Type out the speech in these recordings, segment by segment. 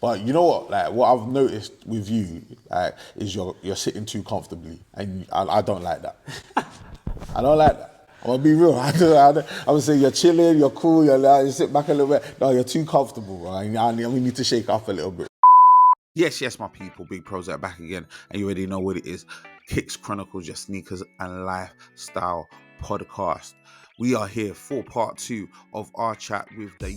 But you know what? Like what I've noticed with you, is you're sitting too comfortably, and I don't like that. I don't like that. I'm gonna be real. I would say you're chilling, you're cool, you sit back a little bit. No, you're too comfortable, bro. We need to shake up a little bit. Yes, my people. Big PROZECH back again, and you already know what it is. Kicks Chronicles, your sneakers and lifestyle podcast. We are here for part 2 of our chat with the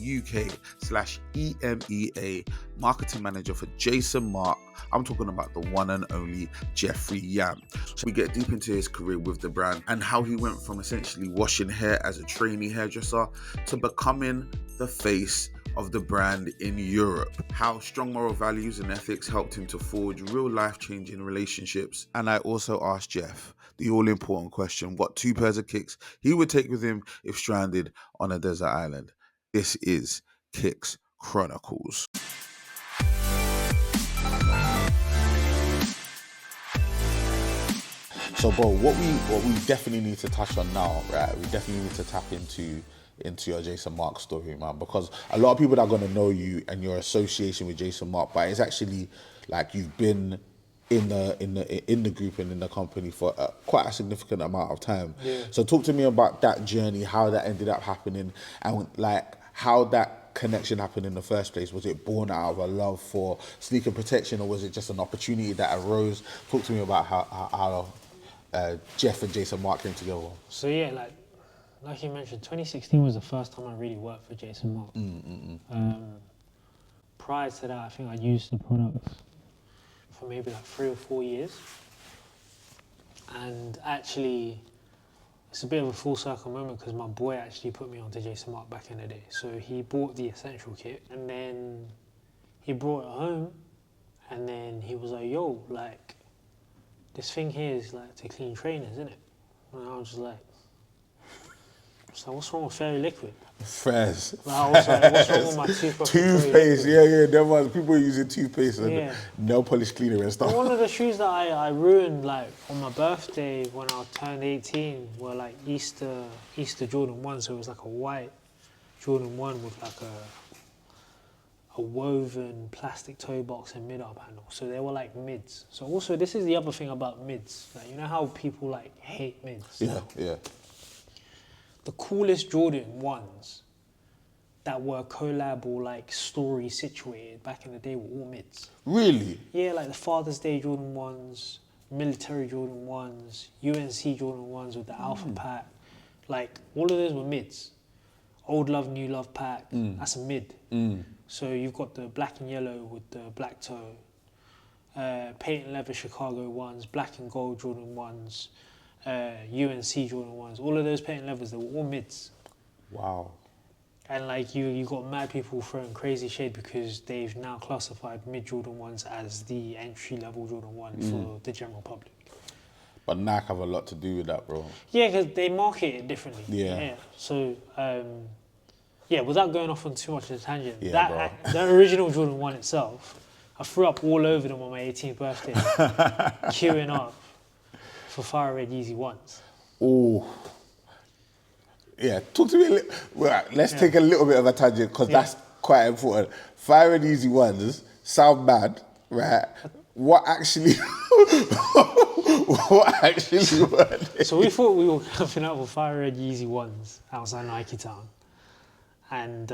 UK/EMEA Marketing Manager for Jason Markk. I'm talking about the one and only Geoff Yam. So we get deep into his career with the brand and how he went from essentially washing hair as a trainee hairdresser to becoming the face of the brand in Europe, how strong moral values and ethics helped him to forge real life-changing relationships. And I also asked Geoff the all-important question, what 2 pairs of kicks he would take with him if stranded on a desert island. This is Kicks Chronicles. So, bro, what we definitely need to touch on now, right? We definitely need to tap into your Jason Markk story, man, because a lot of people are going to know you and your association with Jason Markk, but it's actually like you've been in the group and in the company for quite a significant amount of time. Yeah. So, talk to me about that journey, how that ended up happening, and like how that connection happened in the first place. Was it born out of a love for sneaker protection, or was it just an opportunity that arose? Talk to me about how Geoff and Jason Markk came together. So yeah, like you mentioned, 2016 was the first time I really worked for Jason Markk. Prior to that, I think I used the products for maybe like 3 or 4 years. And actually, it's a bit of a full circle moment because my boy actually put me onto Jason Markk back in the day. So he bought the essential kit and then he brought it home and then he was like, yo, like, this thing here is like to clean trainers, isn't it? And I was just like, what's wrong with Fairy Liquid? Fairs. Like, I was like, what's wrong with my toothbrush? Toothpaste, yeah. There was people using toothpaste and Yeah. nail polish cleaner and stuff. But one of the shoes that I ruined like on my birthday when I turned 18 were like Easter Jordan 1, so it was like a white Jordan 1 with like a woven plastic toe box and mid-up handle. So they were like mids. So also this is the other thing about mids. Like, you know how people like hate mids? Yeah. The coolest Jordan 1s that were collab or like story situated back in the day were all mids. Really? Yeah, like the Father's Day Jordan 1s, military Jordan 1s, UNC Jordan 1s with the Alpha Pack. Like, all of those were mids. Old Love, New Love Pack, that's a mid. So you've got the black and yellow with the black toe, patent leather Chicago 1s, black and gold Jordan 1s, UNC Jordan 1s. All of those patent leathers, they were all mids. Wow. And like you got mad people throwing crazy shade because they've now classified mid Jordan 1s as the entry level Jordan 1 for the general public. But Nike have a lot to do with that, bro. Yeah, because they market it differently. Yeah. So, without going off on too much of a tangent, Yeah, the original Jordan 1 itself, I threw up all over them on my 18th birthday, queuing up for Fire Red Yeezy 1s. Oh. Yeah, talk to me let's take a little bit of a tangent because that's quite important. Fire and Easy Ones sound bad, right? What actually were they? So we thought we were coming out with Fire Red Yeezy 1s outside Nike Town. And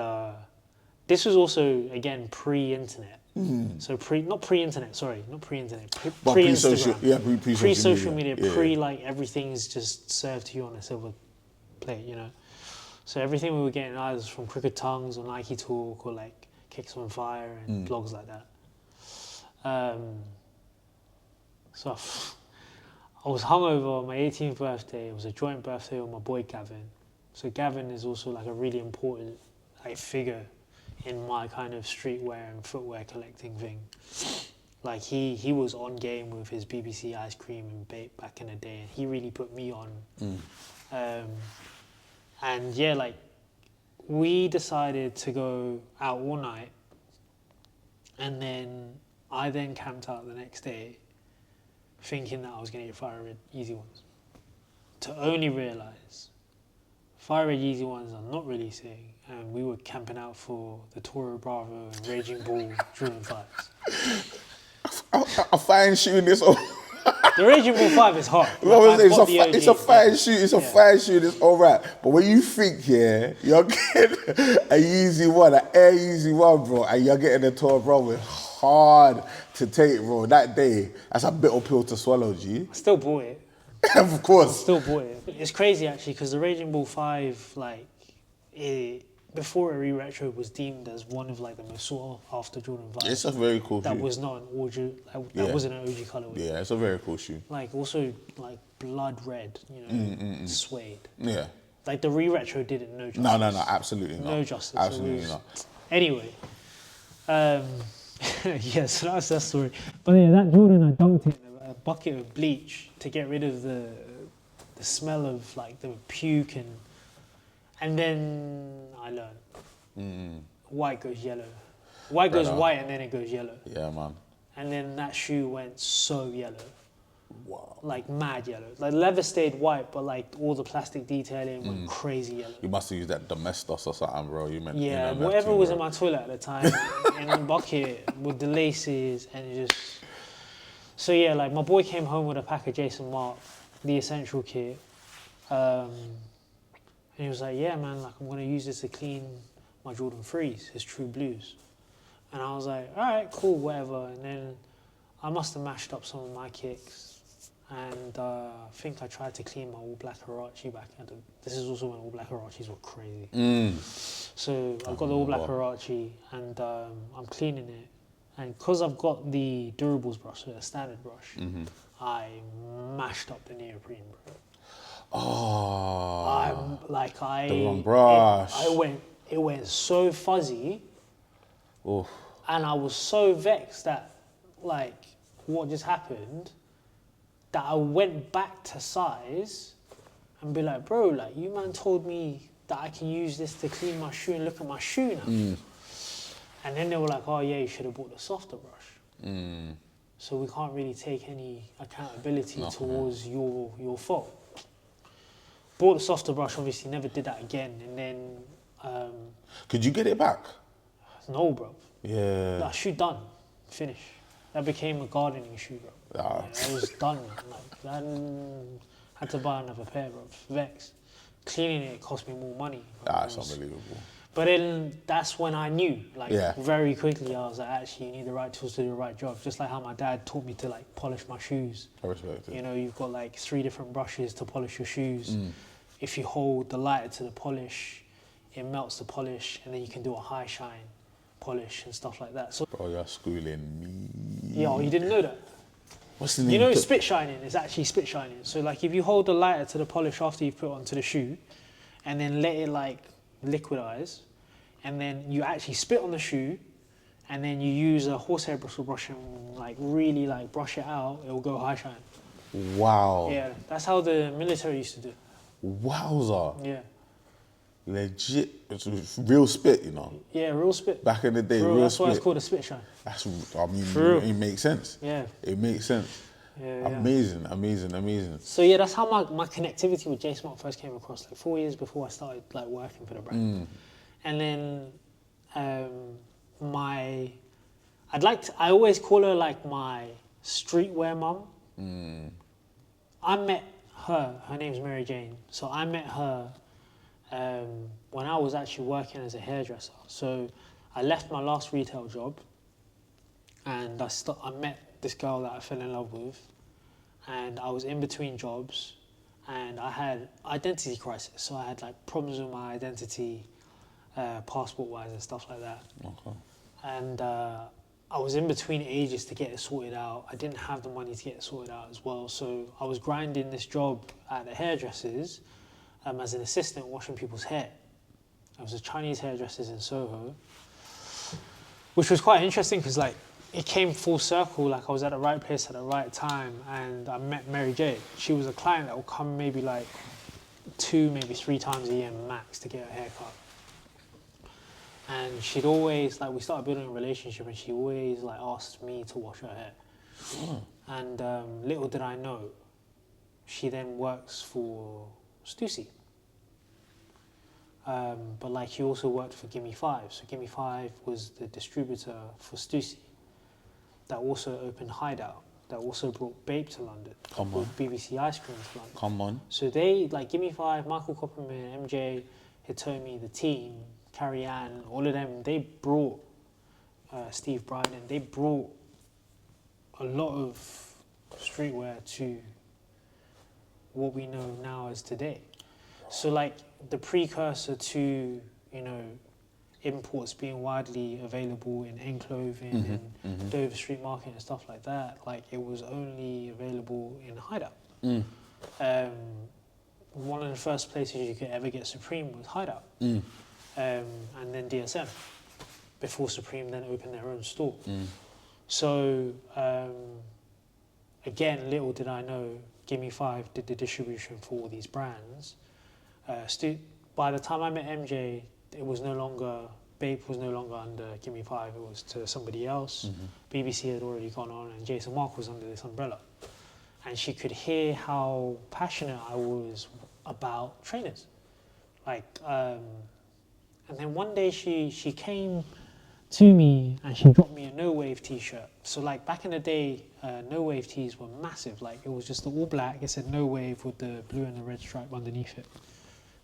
this was also, again, pre-internet. So pre-Instagram. Pre-social media, like everything's just served to you on a silver plate, you know. So everything we were getting either from Crooked Tongues or Nike Talk or like Kicks on Fire and blogs like that. So I was hungover on my 18th birthday. It was a joint birthday with my boy Gavin. So Gavin is also like a really important figure in my kind of streetwear and footwear collecting thing. Like he was on game with his BBC ice cream and Bape back in the day, and he really put me on. And yeah, like we decided to go out all night, and then I then camped out the next day thinking that I was going to get Fire Red Easy Ones, to only realise Fire Red Yeezy ones are not releasing, and we were camping out for the Toro Bravo and Raging Bull Jordan 5s. A fine shoe in this. The Raging Bull 5 is hot. It's a fine shoe. It's a fine shoe. It's all right. But when you think, yeah, you're getting a Yeezy one, an Air Yeezy one, bro, and you're getting a Toro Bravo, it's hard to take, bro. That day, that's a bitter pill to swallow, G. I still bought it. Of course. Still bought it. It's crazy actually because the Raging Bull 5, like, before a re-retro was deemed as one of like the most sought after Jordan 5. It's a very cool shoe. That was not an OG, that wasn't an OG colorway. Yeah, it's a very cool shoe. Like also like blood red, suede. Yeah. Like the re-retro did it no justice. No, absolutely not. No justice. Absolutely not. Anyway, yeah, so that's that story. But yeah, that Jordan, I dunked it in a bucket of bleach to get rid of the smell of like the puke and then I learned. White goes yellow. White goes white and then it goes yellow. Yeah, man. And then that shoe went so yellow. Wow. Like mad yellow. Like leather stayed white, but like all the plastic detailing went crazy yellow. You must have used that Domestos or something, bro. Yeah, whatever was in my toilet at the time, in the bucket with the laces and just... So yeah, like my boy came home with a pack of Jason Markk, the essential kit. And he was like, yeah, man, like I'm gonna use this to clean my Jordan 3s, his True Blues. And I was like, all right, cool, whatever. And then I must have mashed up some of my kicks. And I think I tried to clean my all black Huarache back. This is also when all black Huaraches were crazy. So I've got the all black Huarache and I'm cleaning it. And because I've got the durables brush, so a standard brush, I mashed up the neoprene, bro. Oh. The wrong brush. It went so fuzzy. Oof. And I was so vexed that, like, what just happened, that I went back to size and be like, bro, like, you man told me that I can use this to clean my shoe and look at my shoe now. And then they were like, oh yeah, you should have bought the softer brush. So we can't really take any accountability towards your fault. Bought the softer brush, obviously never did that again. And then... Could you get it back? No, bro. Yeah. That shoe done. Finish. That became a gardening shoe, bro. Ah. Yeah, it was done, man. Like, I had to buy another pair, bro. Vex. Cleaning it cost me more money. That's unbelievable. But then that's when I knew, like, very quickly, I was like, actually, you need the right tools to do the right job. Just like how my dad taught me to, like, polish my shoes. I respect it. You know, you've got, like, 3 different brushes to polish your shoes. If you hold the lighter to the polish, it melts the polish, and then you can do a high shine polish and stuff like that. So, bro, you're schooling me. Yo, you didn't know that? What's the name? You know, spit shining is actually spit shining. So, like, if you hold the lighter to the polish after you've put it onto the shoe, and then let it, like, liquidize, and then you actually spit on the shoe, and then you use a horsehair bristle brush and, like, really, like, brush it out, it will go high shine. Wow. Yeah, that's how the military used to do it. Wowza. Yeah. Legit. It's real spit, you know. Yeah, real spit. Back in the day, real that's spit. why it's called a spit shine. It makes sense. Yeah. It makes sense. Yeah, Amazing. So yeah, that's how my connectivity with Jason Markk first came across, like 4 years before I started like working for the brand. And then I always call her like my streetwear mum. I met her name's Mary Jane. So I met her when I was actually working as a hairdresser. So I left my last retail job and I met this girl that I fell in love with, and I was in between jobs and I had identity crisis. So I had like problems with my identity, passport wise and stuff like that. Okay. And I was in between ages to get it sorted out. I didn't have the money to get it sorted out as well. So I was grinding this job at the hairdressers as an assistant washing people's hair. I was a Chinese hairdressers in Soho, which was quite interesting because like it came full circle. Like I was at the right place at the right time, and I met Mary J. She was a client that would come maybe like 2, maybe 3 times a year max to get her haircut. And she'd always, like, we started building a relationship, and she always, like, asked me to wash her hair. And little did I know, she then works for Stussy. but like he also worked for Gimme 5. So Gimme 5 was the distributor for Stussy. That also opened Hideout. That also brought Bape to London. Come brought on. BBC Ice Cream to London. Come on. So they, like Gimme 5, Michael Copperman, MJ, Hitomi, the team, Carrie Ann, all of them, they brought Steve Bryden, they brought a lot of streetwear to what we know now as today. So like the precursor to, you know, imports being widely available in end clothing and Dover Street Market and stuff like that, like it was only available in Hideout. One of the first places you could ever get Supreme was Hideout. And then DSM, before Supreme then opened their own store. So again, little did I know, Gimme 5 did the distribution for all these brands. By the time I met MJ, it was no longer, Bape was no longer under Gimme 5, it was to somebody else. BBC had already gone on and Jason Markk was under this umbrella. And she could hear how passionate I was about trainers. Like, and then one day she came to me and she dropped me a No Wave t-shirt. So like back in the day, No Wave tees were massive. Like it was just the all black, it said No Wave with the blue and the red stripe underneath it.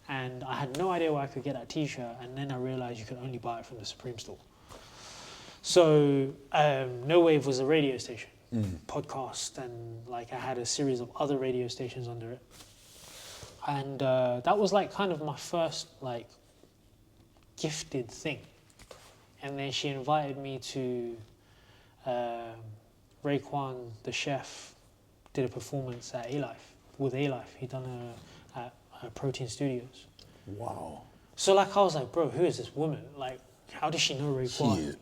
And I had no idea where I could get that t-shirt, and then I realized you could only buy it from the Supreme store. So No Wave was a radio station, podcast, and like I had a series of other radio stations under it. And that was like kind of my first like gifted thing. And then she invited me to Raekwon, the chef, did a performance at A-Life, with A-Life. He'd done at Protein Studios. Wow. So like I was like, bro, who is this woman? Like, how does she know Raekwon? She is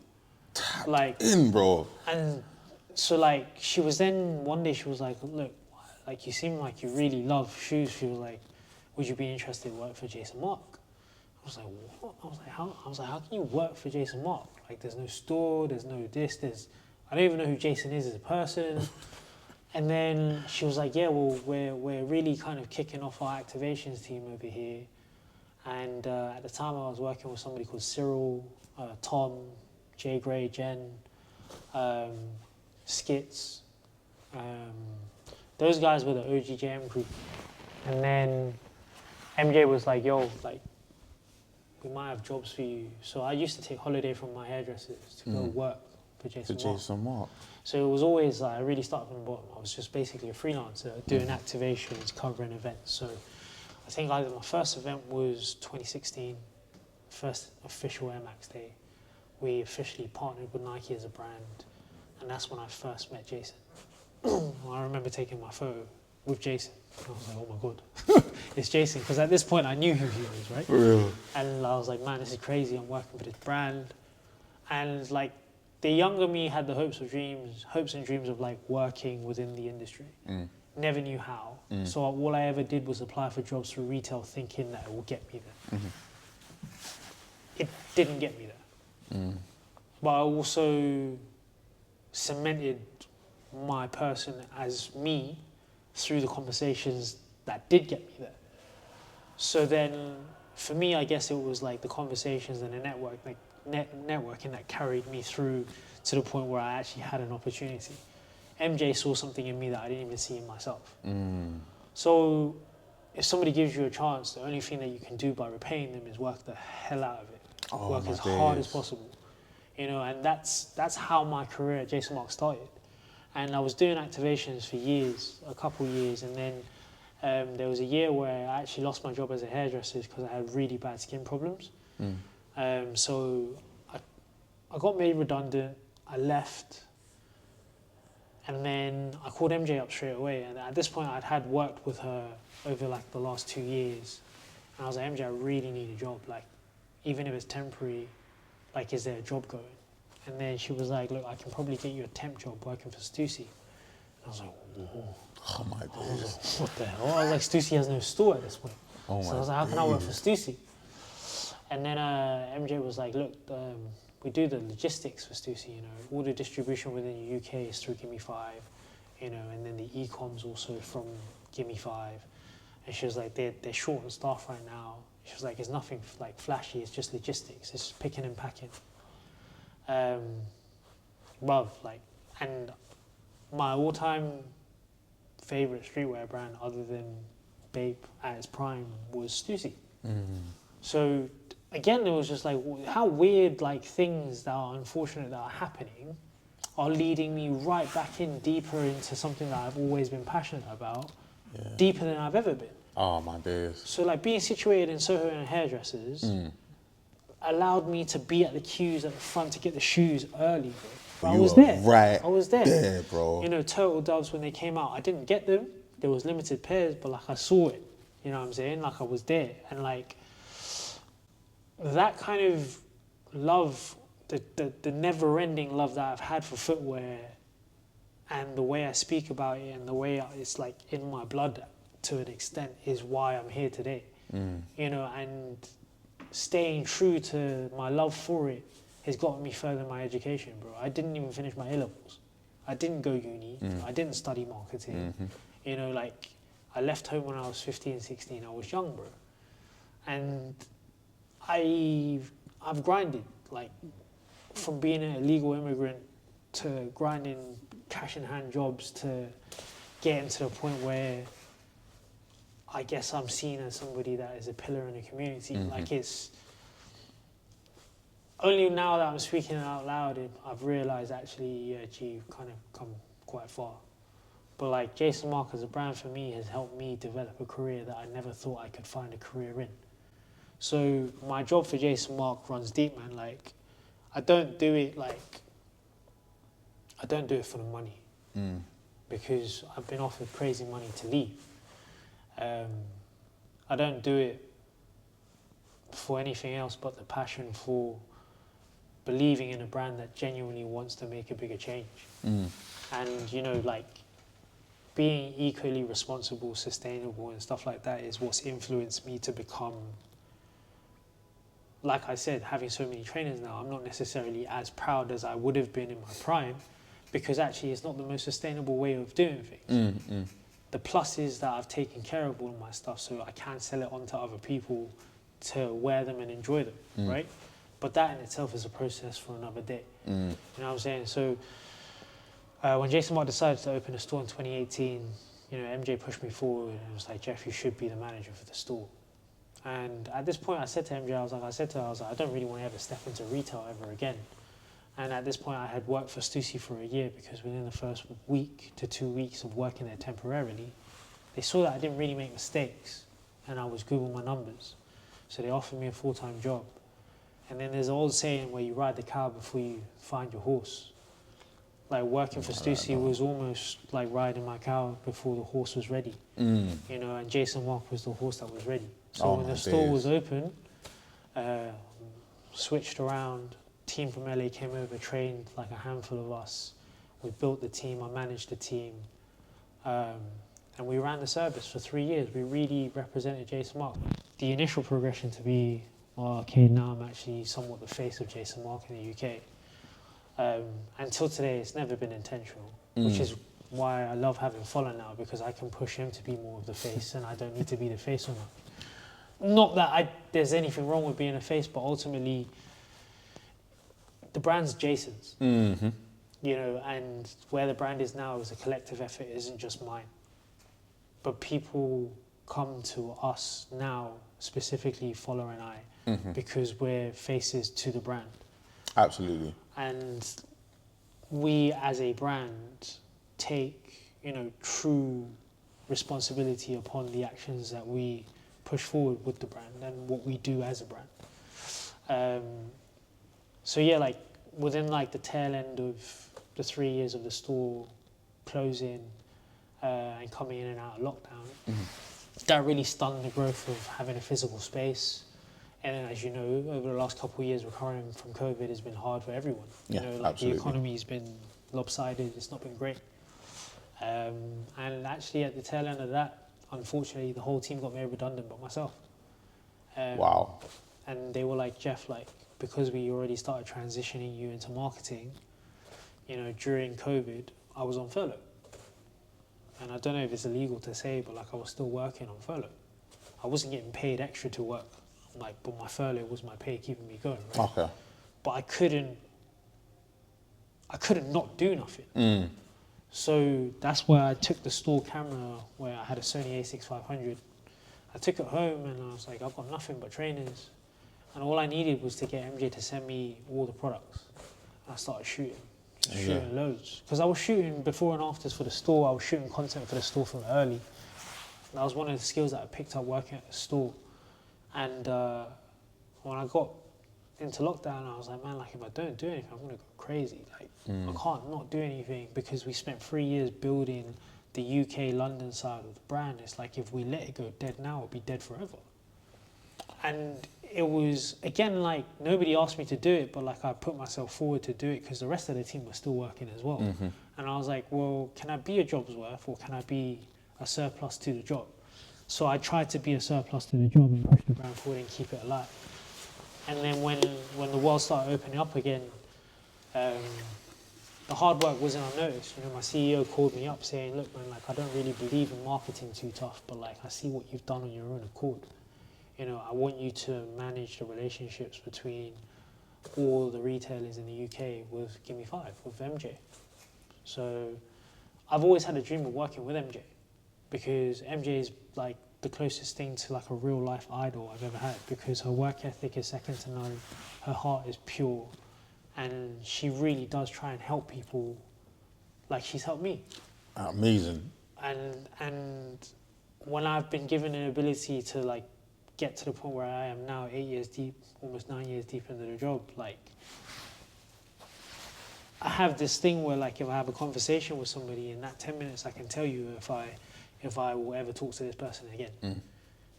tapped like in, bro. And so like she was then one day she was like, look, like you seem like you really love shoes. She was like, would you be interested in work for Jason Markk? I was like, what? I was like, how can you work for Jason Markk? Like there's no store, there's no this, I don't even know who Jason is as a person. And then she was like, yeah, well, we're really kind of kicking off our activations team over here. And at the time I was working with somebody called Cyril, Tom, Jay Gray, Jen, Skits. Those guys were the OGJM group. And then MJ was like, yo, like, we might have jobs for you. So I used to take holiday from my hairdressers to go work for Jason Markk. So it was always like, I really started from the bottom. I was just basically a freelancer doing activations, covering events. So I think either my first event was 2016, first official Air Max Day. We officially partnered with Nike as a brand. And that's when I first met Jason. I remember taking my photo with Jason. I was like, oh my God, it's Jason. Because at this point I knew who he was, right? For real. And I was like, man, this is crazy. I'm working for this brand. And like, the younger me had the hopes and dreams of like working within the industry. Never knew how. So all I ever did was apply for jobs through retail thinking that it will get me there. It didn't get me there. But I also cemented my person as me through the conversations that did get me there. So then for me, I guess it was like the conversations and the networking that carried me through to the point where I actually had an opportunity. MJ saw something in me that I didn't even see in myself. So if somebody gives you a chance, the only thing that you can do by repaying them is work the hell out of it. Work as hard as possible. You know, and that's how my career at Jason Markk started. And I was doing activations for years, a couple years, and then there was a year where I actually lost my job as a hairdresser because I had really bad skin problems. So I got made redundant, I left, and then I called MJ up straight away. And at this point I'd had worked with her over like the last 2 years. And I was like, MJ, I really need a job. Like, even if it's temporary, like, is there a job going? And then she was like, look, I can probably get you a temp job working for Stussy. And I was like, whoa. Oh my I was like, what the hell? I was like, Stussy has no store at this point. So I was like, how can I work for Stussy? And then MJ was like, look, we do the logistics for Stussy, you know, all the distribution within the UK is through Gimme 5, you know, and then the e-com's also from Gimme 5. And she was like, they're short on staff right now. She was like, it's nothing like flashy, it's just logistics, it's just picking and packing. And my all-time favorite streetwear brand other than Bape at its prime was Stussy. So again, it was just like how weird like things that are unfortunate that are happening are leading me right back in deeper into something that I've always been passionate about, deeper than I've ever been. Oh my days. So like being situated in Soho and hairdressers allowed me to be at the queues at the front to get the shoes early, bro. I was there. Right. I was there. There, bro. You know, Turtle Doves, when they came out, I didn't get them. There was limited pairs, but like I saw it. You know what I'm saying? Like I was there. And like that kind of love, the never-ending love that I've had for footwear and the way I speak about it and the way it's like in my blood to an extent is why I'm here today. You know, and staying true to my love for it has gotten me further in my education, bro. I didn't even finish my A-levels. I didn't go uni. I didn't study marketing. You know, like I left home when I was 15, 16. I was young, bro. And I've grinded, like from being an illegal immigrant to grinding cash in hand jobs to getting to the point where I guess I'm seen as somebody that is a pillar in the community. Like it's only now that I'm speaking out loud, I've realised actually, yeah, gee, you've kind of come quite far. But like Jason Markk as a brand for me has helped me develop a career that I never thought I could find a career in. So my job for Jason Markk runs deep, man. Like I don't do it for the money because I've been offered crazy money to leave. I don't do it for anything else but the passion for believing in a brand that genuinely wants to make a bigger change. And, you know, like being equally responsible, sustainable and stuff like that is what's influenced me to become, like I said, having so many trainers now, I'm not necessarily as proud as I would have been in my prime because actually it's not the most sustainable way of doing things. The plus is that I've taken care of all of my stuff so I can sell it on to other people to wear them and enjoy them, right? But that in itself is a process for another day. You know what I'm saying? So when Jason Markk decided to open a store in 2018, you know, MJ pushed me forward and was like, Geoff, you should be the manager for the store. And at this point I said to MJ, I was like, I don't really want to ever step into retail ever again. And at this point I had worked for Stussy for a year because within the first week to 2 weeks of working there temporarily, they saw that I didn't really make mistakes and I was good with my numbers. So they offered me a full-time job. And then there's an old saying where you ride the cow before you find your horse. Like working for Stussy was almost like riding my cow before the horse was ready. You know, and Jason Markk was the horse that was ready. So when the store was open, switched around, team from LA came over, trained like a handful of us. We built the team, I managed the team. And we ran the service for 3 years. We really represented Jason Markk. The initial progression to be, well, okay, now I'm actually somewhat the face of Jason Markk in the UK. Until today, it's never been intentional, which is why I love having Follow now, because I can push him to be more of the face and I don't need to be the face or not. Not that there's anything wrong with being a face, but ultimately, the brand's Jason's. You know, and where the brand is now is a collective effort, it isn't just mine. But people come to us now, specifically Follow and I, because we're faces to the brand. Absolutely. And we as a brand take, you know, true responsibility upon the actions that we push forward with the brand and what we do as a brand. So yeah, like within like the tail end of the 3 years of the store closing and coming in and out of lockdown, that really stunned the growth of having a physical space. And then, as you know, over the last couple of years, recovering from COVID has been hard for everyone. You know, like absolutely. The economy's been lopsided, it's not been great. And actually at the tail end of that, unfortunately, the whole team got made redundant but myself. Wow. And they were like, Geoff, like, because we already started transitioning you into marketing, you know, during COVID, I was on furlough. And I don't know if it's illegal to say, but like I was still working on furlough. I wasn't getting paid extra to work. like, but my furlough was my pay keeping me going, right? Okay. But I couldn't not do nothing. So that's where I took the store camera, where I had a Sony a6500. I took it home and I was like, I've got nothing but trainers. And all I needed was to get MJ to send me all the products. And I started shooting, shooting loads. Because I was shooting before and afters for the store. I was shooting content for the store from early. That was one of the skills that I picked up working at the store. And when I got into lockdown, I was like, man, like if I don't do anything, I'm gonna go crazy. Like I can't not do anything, because we spent 3 years building the UK London side of the brand. It's like if we let it go dead now, it'll be dead forever. And it was, again, like nobody asked me to do it, but like I put myself forward to do it because the rest of the team was still working as well. And I was like, well, can I be a job's worth, or can I be a surplus to the job? So I tried to be a surplus to the job and push the brand forward and keep it alive. And then when the world started opening up again, the hard work wasn't unnoticed. You know, my CEO called me up saying, look, man, like I don't really believe in marketing too tough, but like I see what you've done on your own accord. You know, I want you to manage the relationships between all the retailers in the UK with Gimme 5, with MJ. So I've always had a dream of working with MJ, because MJ is like the closest thing to like a real life idol I've ever had, because her work ethic is second to none, her heart is pure, and she really does try and help people like she's helped me. Amazing. And when I've been given an ability to like get to the point where I am now, 8 years deep, almost 9 years deep into the job, like I have this thing where like if I have a conversation with somebody, in that 10 minutes I can tell you if I will ever talk to this person again.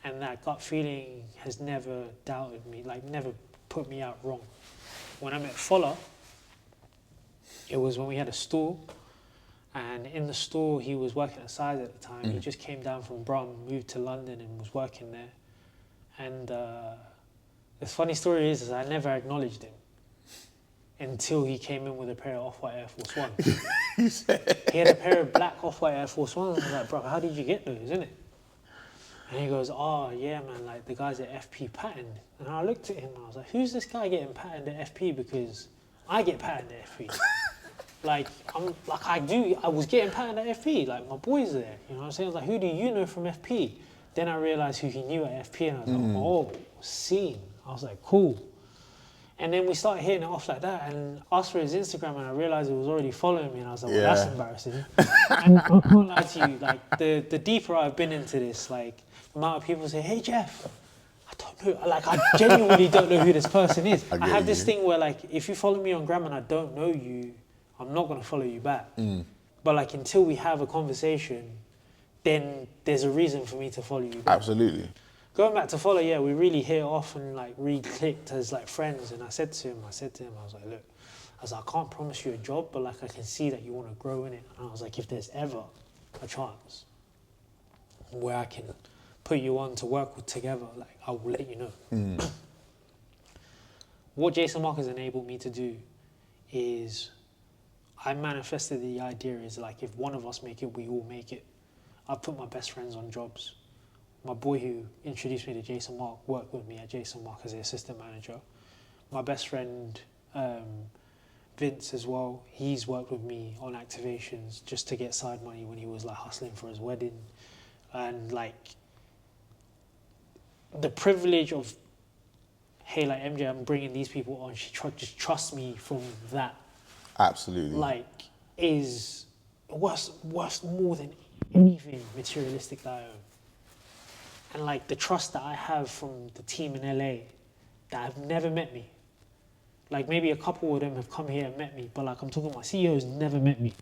And that gut feeling has never doubted me, like never put me out wrong. When I met Fola, it was when we had a store, and in the store he was working at Size at the time. He just came down from Brum, moved to London and was working there. And the funny story is I never acknowledged him until he came in with a pair of Off-White Air Force Ones. He had a pair of black Off-White Air Force Ones. I was like, bro, how did you get those, innit? And he goes, oh, yeah, man, like the guys at FP patterned. And I looked at him and I was like, who's this guy getting patterned at FP? Because I get patterned at FP. I was getting patterned at FP, like my boys there. You know what I'm saying? I was like, who do you know from FP? Then I realized who he knew at FP, and I was like, oh, scene. I was like, cool. And then we started hitting it off like that, and asked for his Instagram, and I realized he was already following me, and I was like, well, that's embarrassing. And I can't lie to you, like the deeper I've been into this, like the amount of people say, hey Geoff, I don't know, like I genuinely don't know who this person is. I have this thing where like, if you follow me on Gram and I don't know you, I'm not gonna follow you back. But like until we have a conversation, then there's a reason for me to follow you back. Absolutely. Going back to follow, yeah, we really hit it off and like re-clicked as like friends. And I said to him, I was like, look, I can't promise you a job, but like I can see that you want to grow in it. And I was like, if there's ever a chance where I can put you on to work with together, like I will let you know. What Jason Markk has enabled me to do is I manifested the idea is like if one of us make it, we all make it. I put my best friends on jobs. My boy who introduced me to Jason Markk worked with me at Jason Markk as the assistant manager. My best friend, Vince as well, he's worked with me on activations just to get side money when he was like hustling for his wedding. And like the privilege of, hey, like MJ, I'm bringing these people on, she just trusts me from that. Absolutely. Like is worth more than anything materialistic that I own. And like the trust that I have from the team in LA that have never met me. Like maybe a couple of them have come here and met me, but like I'm talking, my CEO has never met me.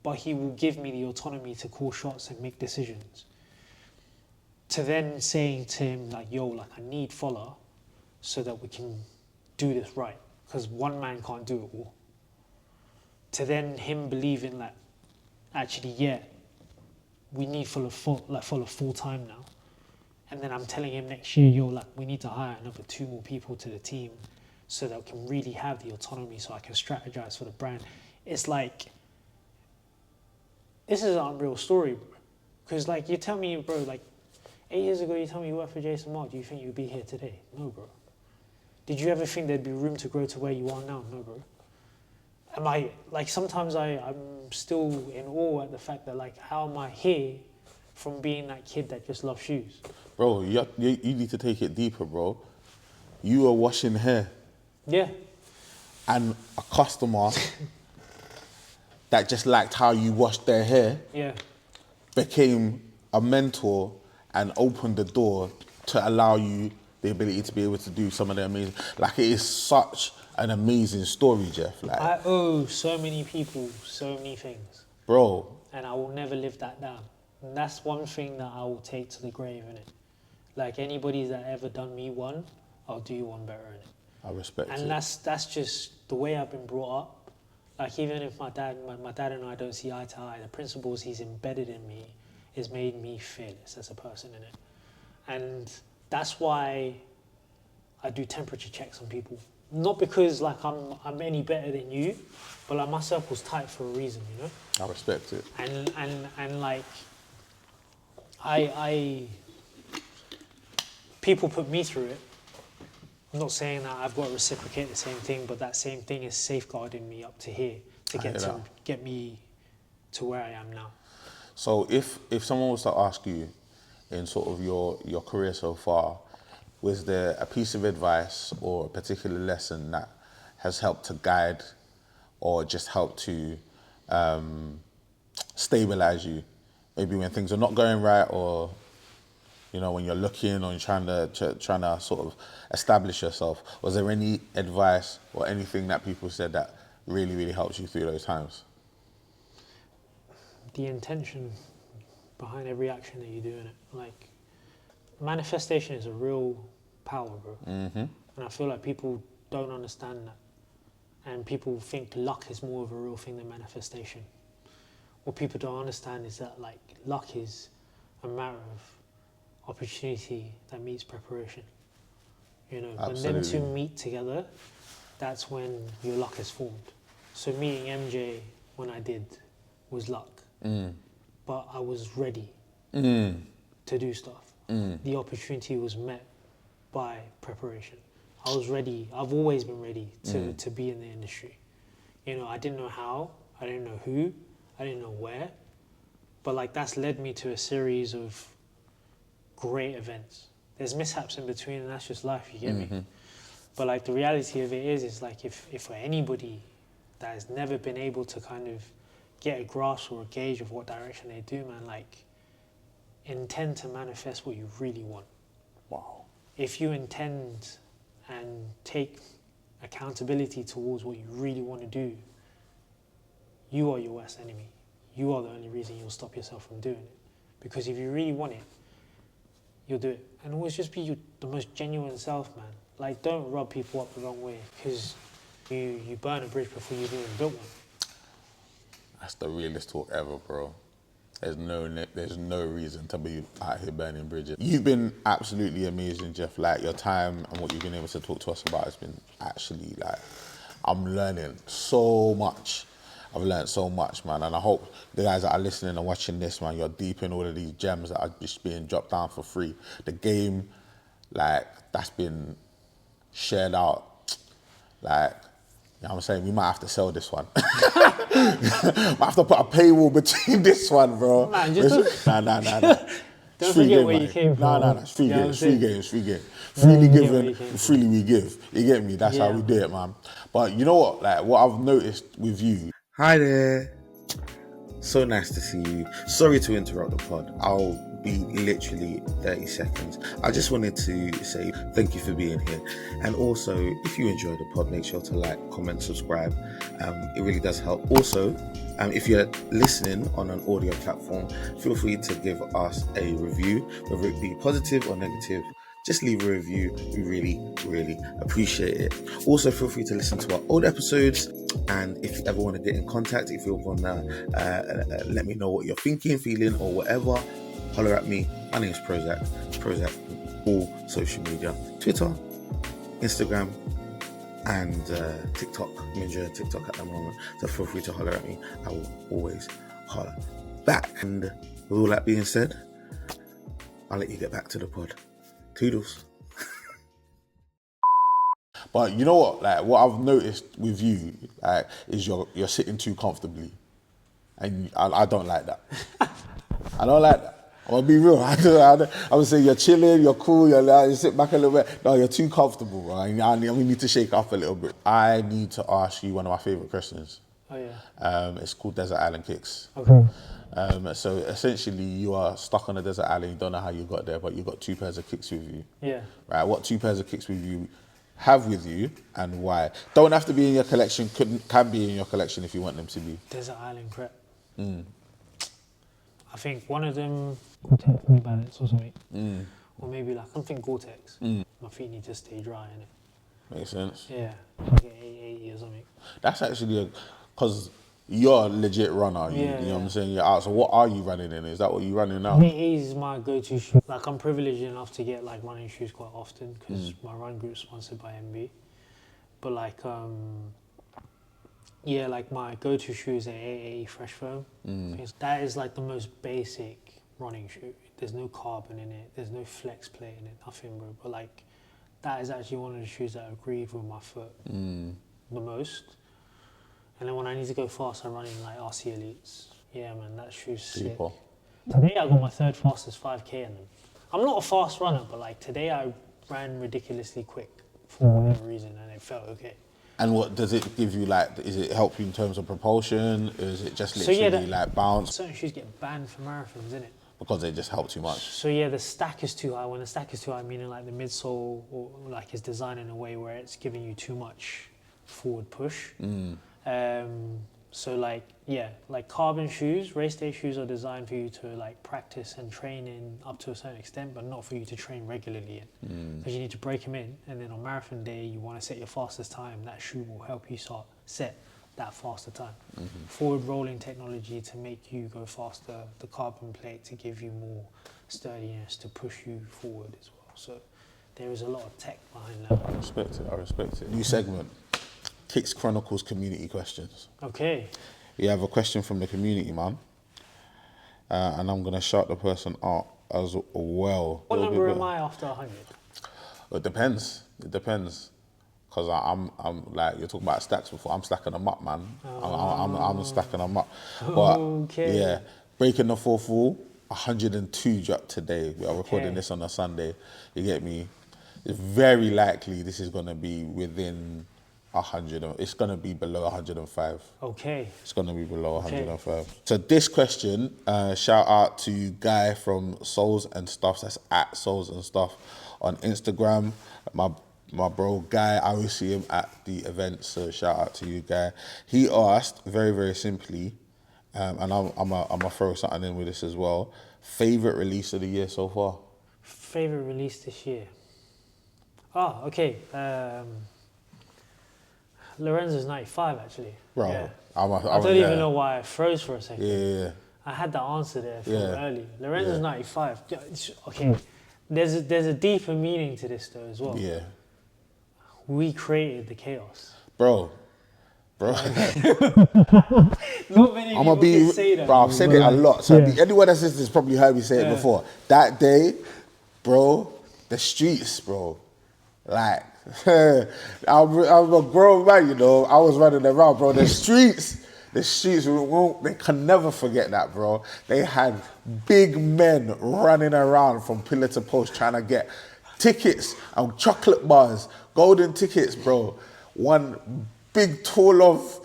But he will give me the autonomy to call shots and make decisions. To then saying to him like, yo, like I need Fola so that we can do this right. Because one man can't do it all. To then him believing that actually, yeah, we need Fola full time now. And then I'm telling him next year, yo, like we need to hire another 2 more people to the team so that we can really have the autonomy so I can strategize for the brand. It's like, this is an unreal story, bro. Because like you tell me, bro, like 8 years ago, you tell me you work for Jason Markk, do you think you'd be here today? No, bro. Did you ever think there'd be room to grow to where you are now? No, bro. Am I, like, sometimes I'm still in awe at the fact that, like, how am I here from being that kid that just loves shoes? Bro, you need to take it deeper, bro. You were washing hair. Yeah. And a customer that just liked how you washed their hair became a mentor and opened the door to allow you the ability to be able to do some of the amazing... Like, it is such an amazing story, Geoff. Like, I owe so many people so many things. Bro. And I will never live that down. And that's one thing that I will take to the grave, innit? Like, anybody that ever done me one, I'll do you one better, innit? I respect it. And that's just the way I've been brought up. Like, even if my dad and I don't see eye to eye, the principles he's embedded in me has made me fearless as a person, innit? And that's why I do temperature checks on people. Not because, like, I'm any better than you, but, like, my circle's tight for a reason, you know? I respect it. And like, people put me through it. I'm not saying that I've got to reciprocate the same thing, but that same thing is safeguarding me up to here to get me to where I am now. So if someone was to ask you in sort of your career so far, was there a piece of advice or a particular lesson that has helped to guide or just helped to stabilize you? Maybe when things are not going right, or, you know, when you're looking or you're trying to sort of establish yourself. Was there any advice or anything that people said that really, really helped you through those times? The intention behind every action that you do in it. Like, manifestation is a real power, bro. Mm-hmm. And I feel like people don't understand that. And people think luck is more of a real thing than manifestation. What people don't understand is that, like, luck is a matter of opportunity that meets preparation. You know, Absolutely. when them two meet together, that's when your luck is formed. So meeting MJ when I did was luck. But I was ready to do stuff. The opportunity was met by preparation. I was ready. I've always been ready to be in the industry. You know, I didn't know how, I didn't know who, I didn't know where, but, like, that's led me to a series of great events. There's mishaps in between, and that's just life, you get me? But, like, the reality of it is like, if for anybody that has never been able to kind of get a grasp or a gauge of what direction they do, man, like, intend to manifest what you really want. Wow. If you intend and take accountability towards what you really want to do, you are your worst enemy. You are the only reason you'll stop yourself from doing it. Because if you really want it, you'll do it. And always just be the most genuine self, man. Like, don't rub people up the wrong way, because you burn a bridge before you've even built one. That's the realest talk ever, bro. There's no reason to be out here burning bridges. You've been absolutely amazing, Geoff. Like, your time and what you've been able to talk to us about has been actually, like, I'm learning so much. I've learned so much, man. And I hope the guys that are listening and watching this, man, you're deep in all of these gems that are just being dropped down for free. The game, like, that's been shared out. Like, you know what I'm saying? We might have to sell this one. Might have to put a paywall between this one, bro. Man, just Nah. don't forget where you came from. Nah. It's free game. Freely Don't given, forget where you freely we give. You get me? That's how we do it, man. But you know what? Like, what I've noticed with you. Hi there. So nice to see you. Sorry to interrupt the pod. I'll be literally 30 seconds. I just wanted to say thank you for being here. And also, if you enjoy the pod, make sure to like, comment, subscribe. It really does help. Also, if you're listening on an audio platform, feel free to give us a review, whether it be positive or negative. Just leave a review. We really, really appreciate it. Also, feel free to listen to our old episodes. And if you ever want to get in contact, if you want to let me know what you're thinking, feeling, or whatever, holler at me. My name is PROZECH. PROZECH on all social media. Twitter, Instagram, and TikTok. I'm enjoying TikTok at the moment. So feel free to holler at me. I will always holler back. And with all that being said, I'll let you get back to the pod. Toodles. But you know what? Like, what I've noticed with you, like, is you're sitting too comfortably, and I don't like that. I don't like that. I'm gonna be real. I would say you're chilling, you're cool, you sit back a little bit. No, you're too comfortable, bro. We need to shake up a little bit. I need to ask you one of my favorite questions. Oh yeah. It's called Desert Island Kicks. Okay. So essentially, you are stuck on a desert island. You don't know how you got there, but you got 2 pairs of kicks with you. Yeah. Right. What 2 pairs of kicks with you have with you, and why? Don't have to be in your collection. Can be in your collection if you want them to be. Desert Island Crep. I think one of them Gore-Tex New Balance or something. Or maybe like something Gore-Tex. My feet need to stay dry, innit? Makes sense. Yeah. Like an 880 or something. That's actually because you're a legit runner. You know what I'm saying? You're out. So what are you running in? Is that what you're running now? 880 is my go-to shoe. Like I'm privileged enough to get like running shoes quite often because my run group's sponsored by MB. But like yeah, like my go-to shoe is an 880 Fresh Foam. That is like the most basic running shoe. There's no carbon in it. There's no flex plate in it. Nothing, bro. But like, that is actually one of the shoes that agree with my foot the most. And then when I need to go fast, I'm running like RC Elites. Yeah, man, that shoe's sick. Today I got my 3rd fastest 5K in them. I'm not a fast runner, but like today I ran ridiculously quick for whatever reason, and it felt okay. And what does it give you? Like, is it help you in terms of propulsion? Or is it just literally like bounce? Certain shoes get banned for marathons, innit? Because they just help too much. So yeah, the stack is too high. When the stack is too high, meaning like the midsole or like is designed in a way where it's giving you too much forward push. So like, yeah, like carbon shoes, race day shoes are designed for you to like practice and train in up to a certain extent, but not for you to train regularly in. Because you need to break them in, and then on marathon day, you want to set your fastest time. That shoe will help you set that faster time. Forward rolling technology to make you go faster, the carbon plate to give you more sturdiness to push you forward as well. So there is a lot of tech behind that. I respect it. New segment. Kicks Chronicles community questions. Okay. We have a question from the community, man. And I'm going to shout the person out as well. What number am I after 100? It depends. Because I'm like, you're talking about stacks before. I'm stacking them up, man. I'm stacking them up. But okay. yeah, breaking the 4th wall, 102 dropped today. We are recording this on a Sunday. You get me? It's very likely this is going to be within 100. It's going to be below 105. Okay. It's going to be below 105. So this question, shout out to Guy from Souls and Stuff. That's at Souls and Stuff on Instagram. My bro Guy, I always see him at the events, so shout out to you, Guy. He asked very, very simply, and I'm gonna throw something in with this as well. Favorite release of the year so far? Favorite release this year? Oh, okay. Lorenzo's 95, actually. Bro, yeah. I don't even know why I froze for a second. Yeah. I had the answer there from early. Lorenzo's 95. Okay, there's a deeper meaning to this though as well. Yeah. We created the chaos. Bro. Not many people can say that. Bro, I've said it a lot. So anyone that says this probably heard me say it before. That day, bro, the streets, bro. Like, I'm a grown man, you know. I was running around, bro. The streets, they can never forget that, bro. They had big men running around from pillar to post trying to get tickets and chocolate bars, golden tickets, bro. One big tall of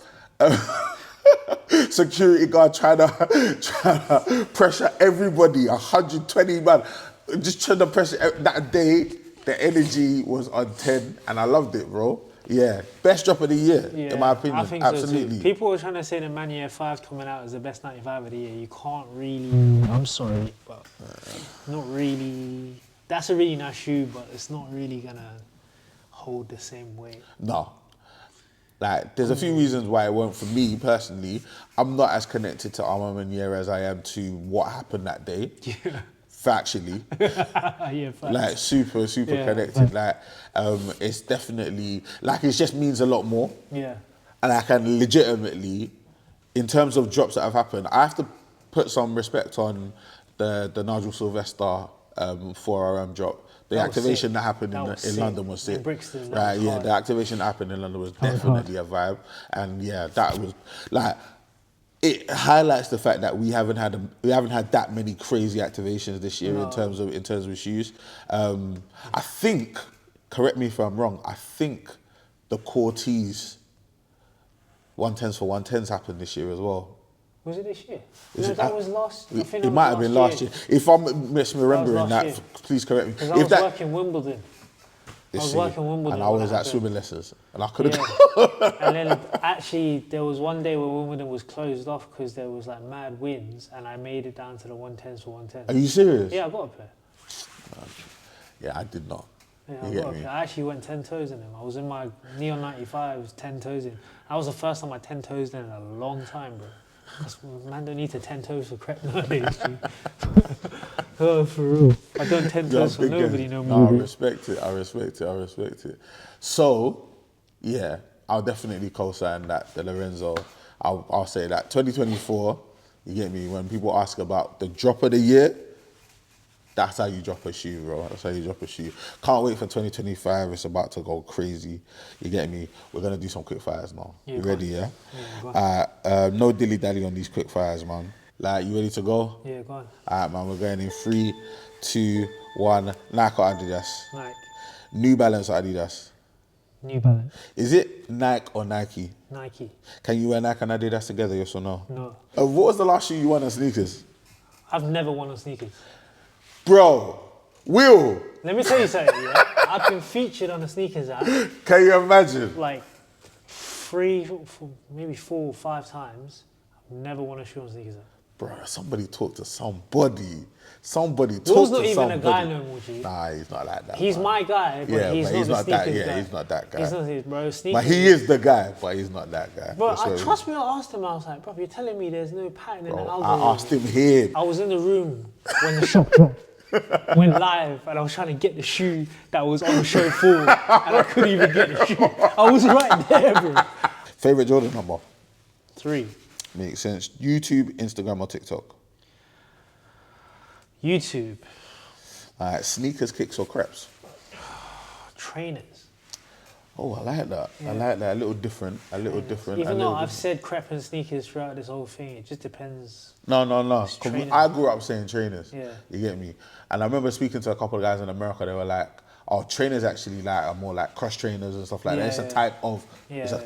security guard trying to pressure everybody, 120 man, just trying to pressure. That day, the energy was on 10 and I loved it, bro. Yeah, best drop of the year, in my opinion. I think absolutely. So too. People were trying to say the Manier 5 coming out as the best 95 of the year. You can't really, I'm sorry, but not really. That's a really nice shoe, but it's not really gonna hold the same weight. No. Like, there's a few reasons why it won't for me personally. I'm not as connected to Armand Manier as I am to what happened that day. Yeah. Factually. Facts. Like, super connected. Like, it's definitely, like, it just means a lot more. Yeah. And I can legitimately, in terms of drops that have happened, I have to put some respect on the Nigel Sylvester 4RM drop. The That was activation sick. that happened That in was sick. London was sick. In Brixton, that right, was yeah, hard. the activation that happened in London was That was definitely a vibe. And yeah, that was like, it highlights the fact that we haven't had that many crazy activations this year in terms of shoes. I think, correct me if I'm wrong, I think the core tees 110s for 110s happened this year as well. Was it this year? Is No, it- that was last. I think It might have been last year. If I'm misremembering last that, year. please correct me. Because I If was that, working Wimbledon. I was see, working Wimbledon and I when was it at happened. swimming lessons, and I couldn't. Yeah. And then actually there was one day where Wimbledon was closed off because there was like mad winds, and I made it down to the 110s for 110s. Are you serious? Yeah, I got a pair. Yeah, I did not. Yeah, You I get got a me? pair. I actually went 10 toes in them. I was in my Neon 95s, 10 toes in. That was the first time I 10 toes in a long time, bro. 'Cause man don't need to 10 toes for crep nowadays, G. Oh, for real. I don't 10 toes for nobody no more. I respect it. So, yeah, I'll definitely co-sign that, the Lorenzo. I'll say that. 2024, you get me? When people ask about the drop of the year, that's how you drop a shoe, bro. That's how you drop a shoe. Can't wait for 2025. It's about to go crazy. You get me? We're going to do some quick fires now. Yeah, You go ready, on. yeah? No dilly-dally on these quick fires, man. Like, you ready to go? Yeah, go on. All right, man, we're going in 3, 2, 1. Nike or Adidas? Nike. New Balance or Adidas? New Balance. Is it Nike or Nike? Nike. Can you wear Nike and Adidas together, yes or no? No. What was the last shoe you won on sneakers? I've never worn on sneakers. Bro, Will, Let me tell you something, yeah? I've been featured on the sneakers app can you imagine? like maybe 4 or 5 times. I've never worn a shoe on sneakers app. Bro, somebody talk to somebody. Somebody talk Will's to not even somebody. a guy no more, G. Nah, he's not like that. He's man. my guy, but Yeah, he's but not he's the not sneakers that. Yeah, guy. he's not that guy. He's not his, bro. Sneakers. But he is the guy, but he's not that guy. Bro, That's what trust me, I asked him, I was like, bro, you're telling me there's no pattern in the bro, algorithm. I asked him here. I was in the room when the shop dropped. Went live and I was trying to get the shoe that was on the show floor and I couldn't even get the shoe. I was right there, bro. Favorite Jordan number? 3. Makes sense. YouTube, Instagram, or TikTok? YouTube. All right, sneakers, kicks, or crepes? Trainers. Oh, I like that. I like that. A little different. Even though I've said crep and sneakers throughout this whole thing, it just depends. No. 'Cause trainers. I grew up saying trainers. Yeah. You get me? And I remember speaking to a couple of guys in America. They were like, "Oh, trainers actually like are more like cross trainers and stuff like that. It's a type of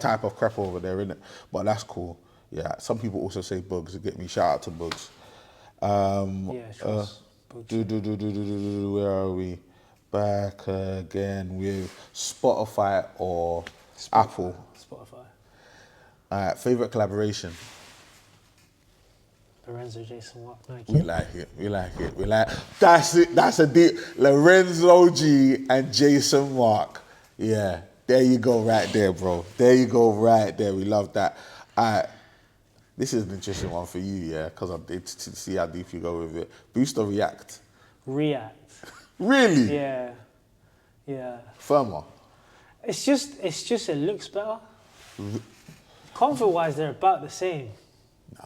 type of crep over there, isn't it? But that's cool. Yeah. Some people also say bugs. You get me? Shout out to bugs. Trust. Where are we? Back again with Spotify or Apple. Spotify. All right. Favorite collaboration. Lorenzo, Jason Markk, Nike. We like it. That's it. That's a deep. Lorenzo G and Jason Markk. Yeah, there you go, right there, bro. There you go, right there. We love that. This is an interesting one for you, yeah, because I'm to see how deep you go with it. Boost or React? React. Really? Yeah. Firmer. It's just it looks better. Comfort-wise, they're about the same,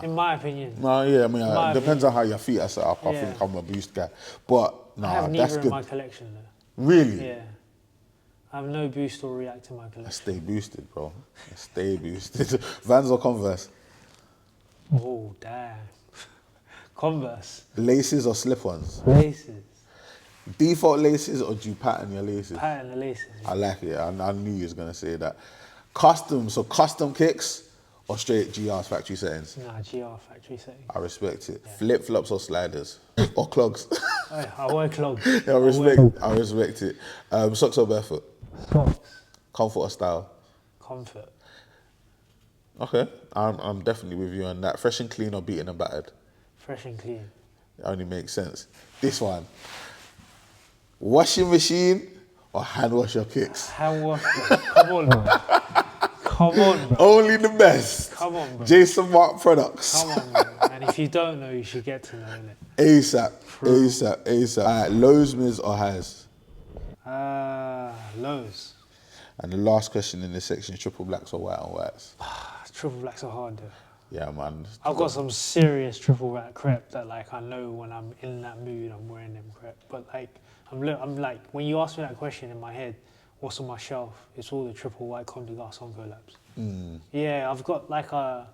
in my opinion. No, yeah, I mean, My it depends on how your feet are set up. I Yeah. think I'm a Boost guy. But, I have that's neither in good. my collection, though. Really? Yeah. I have no Boost or React in my I collection. stay boosted, bro. I stay boosted. Vans or Converse? Oh, damn. Converse. Laces or slip-ons? Laces. Default laces or do you pattern your laces? Pattern the laces. I like it. I knew you was going to say that. Custom kicks or straight GR's factory settings? Nah, GR factory setting. I respect it. Flip-flops or sliders? Or clogs? I wear clogs. I respect it. Socks or barefoot? Socks. Comfort or style? Comfort. Okay. I'm definitely with you on that. Fresh and clean or beaten and battered? Fresh and clean. It only makes sense. This one. Washing machine or hand wash your kicks? Hand wash, bro. Come on, bro. Come on, bro. Only the best. Come on, bro. Jason Markk products. Come on, bro. And if you don't know, you should get to know it. ASAP. All right, lows, mids or highs? Lows. And the last question in this section, triple blacks or white on whites? Triple blacks are hard, though. Yeah, man. I've got some serious triple wrap crepe that like I know when I'm in that mood I'm wearing them crepe. But like I'm like when you ask me that question in my head, what's on my shelf? It's all the triple white Comme des Garçons collabs. Yeah, I've got like I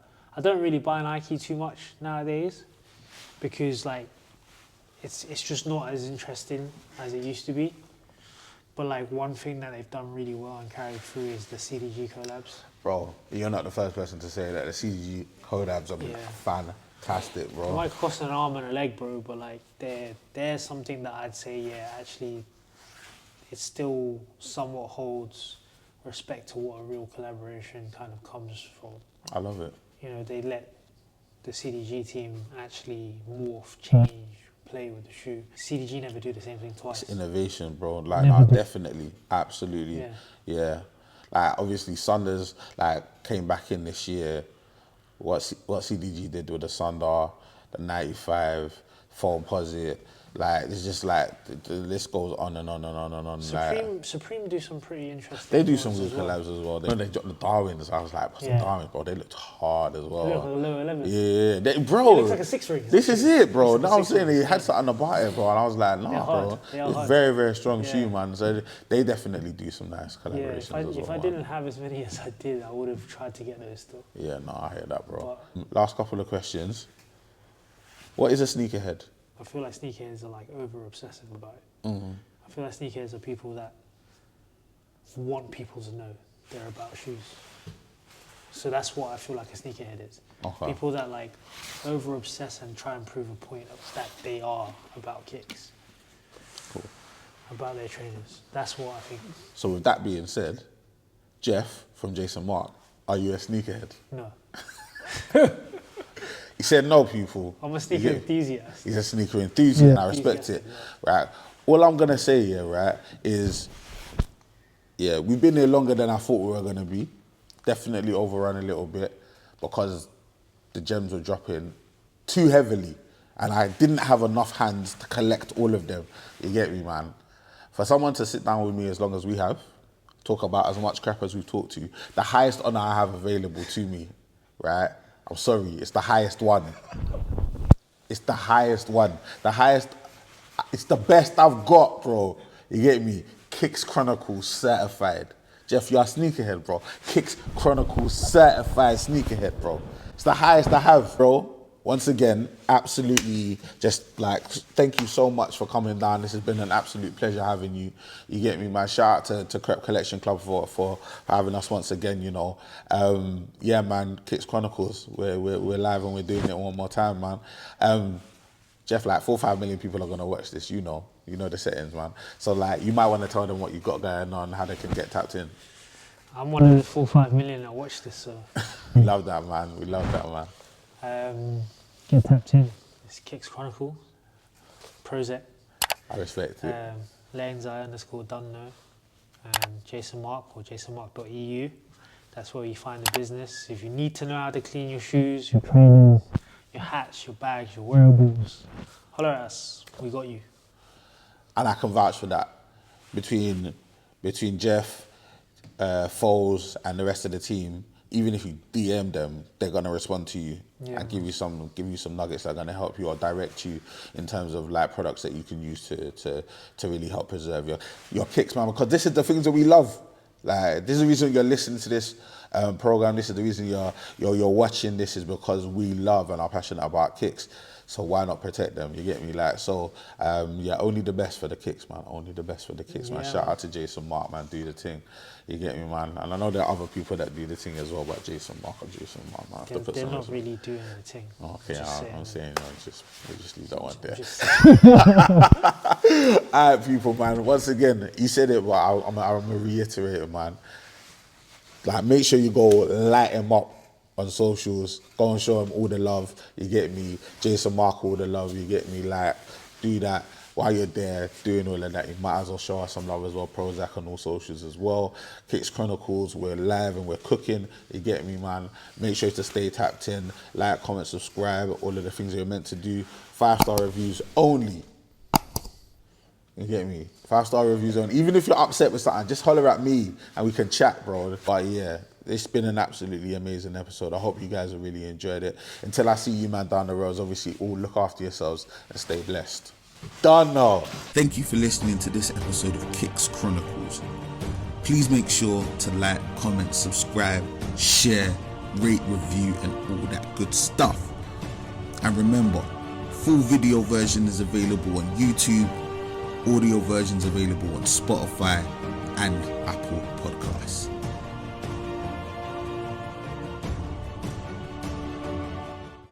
don't really buy Nike too much nowadays because like it's just not as interesting as it used to be. But like one thing that they've done really well and carried through is the CDG collabs. Bro, you're not the first person to say that. The CDG collabs have been fantastic, bro. It might cost an arm and a leg, bro, but like they're something that I'd say, yeah, actually, it still somewhat holds respect to what a real collaboration kind of comes from. I love it. You know, they let the CDG team actually morph, change, play with the shoe. CDG never do the same thing twice. It's innovation, bro. Like, no, definitely, absolutely, yeah. Like, obviously, Sunders like came back in this year. What CDG did with the Sundar, the 95, foam posit, like it's just like the list goes on and on and on and on. Supreme do some pretty interesting. They do some good collabs as well. When they dropped the Darwins, I was like, some Darwins, bro. They looked hard as well. They look like a low 11. Yeah, bro. It looks like a 6 ring. This is it, bro. Now I'm saying he had something about it, bro, and I was like, nah, bro. It's very, very strong shoe, man. So they definitely do some nice collaborations as well. If I didn't have as many as I did, I would have tried to get those still. Yeah, no, I hear that, bro. Last couple of questions. What is a sneakerhead? I feel like sneakerheads are like over obsessive about it. I feel like sneakerheads are people that want people to know they're about shoes. So that's what I feel like a sneakerhead is. Okay. People that like over obsess and try and prove a point that they are about kicks. Cool. About their trainers. That's what I think. So with that being said, Geoff from Jason Markk, are you a sneakerhead? No. He said no, people. I'm a sneaker enthusiast. He's a sneaker enthusiast, and I respect it. Right. All I'm gonna say here, right, is we've been here longer than I thought we were gonna be. Definitely overrun a little bit because the gems were dropping too heavily, and I didn't have enough hands to collect all of them. You get me, man? For someone to sit down with me as long as we have, talk about as much crap as we've talked to, the highest honor I have available to me, right? I'm sorry, it's the highest one. It's the highest one. It's the best I've got, bro. You get me? Kicks Chronicles certified. Geoff, you're a sneakerhead, bro. Kicks Chronicles certified sneakerhead, bro. It's the highest I have, bro. Once again, absolutely just like, thank you so much for coming down. This has been an absolute pleasure having you. You get me, man. Shout out to Crep Collection Club for having us once again, you know. Yeah, man, Kicks Chronicles. We're live and we're doing it one more time, man. Geoff, like 4 or 5 million people are gonna watch this, you know the settings, man. So like, you might want to tell them what you've got going on, how they can get tapped in. I'm one of the 4 or 5 million that watch this, so. We love that, man. We love that, man. Get tapped in. It's Kicks Chronicle, PROZECH. I respect it. Lenzi_Dunno, Jason Markk or jasonmark.eu. That's where you find the business. If you need to know how to clean your shoes, your trainers, your hats, your bags, your wearables, holler at us. We got you. And I can vouch for that. Between Geoff, Foles, and the rest of the team, even if you DM them, they're gonna respond to you and give you some nuggets that are gonna help you or direct you in terms of like products that you can use to really help preserve your kicks, man. Because this is the things that we love. Like, this is the reason you're listening to this program. This is the reason you're watching this, is because we love and are passionate about kicks. So why not protect them? You get me? Like, so only the best for the kicks, man. Only the best for the kicks, man. Shout out to Jason Markk, man. Do the thing. You get me, man. And I know there are other people that do the thing as well, but Jason Markk, man. They're not really doing the thing. Okay, I'm saying, we just leave that one there. All right, people, man. Once again, you said it, but I'm gonna reiterate it, man. Like, make sure you go light him up on socials. Go and show him all the love. You get me? Jason Markk, all the love. You get me? Like, do that. While you're there doing all of that, you might as well show us some love as well. PROZECH on all socials as well. Kicks Chronicles, we're live and we're cooking. You get me, man? Make sure to stay tapped in. Like, comment, subscribe, all of the things you're meant to do. 5-star reviews only. You get me? 5-star reviews only. Even if you're upset with something, just holler at me and we can chat, bro. But yeah, it's been an absolutely amazing episode. I hope you guys have really enjoyed it. Until I see you, man, down the road, obviously, all look after yourselves and stay blessed. Done now. Thank you for listening to this episode of Kicks Chronicles. Please make sure to like, comment, subscribe, share, rate, review, and all that good stuff. And remember, full video version is available on YouTube, audio versions available on Spotify and Apple Podcasts.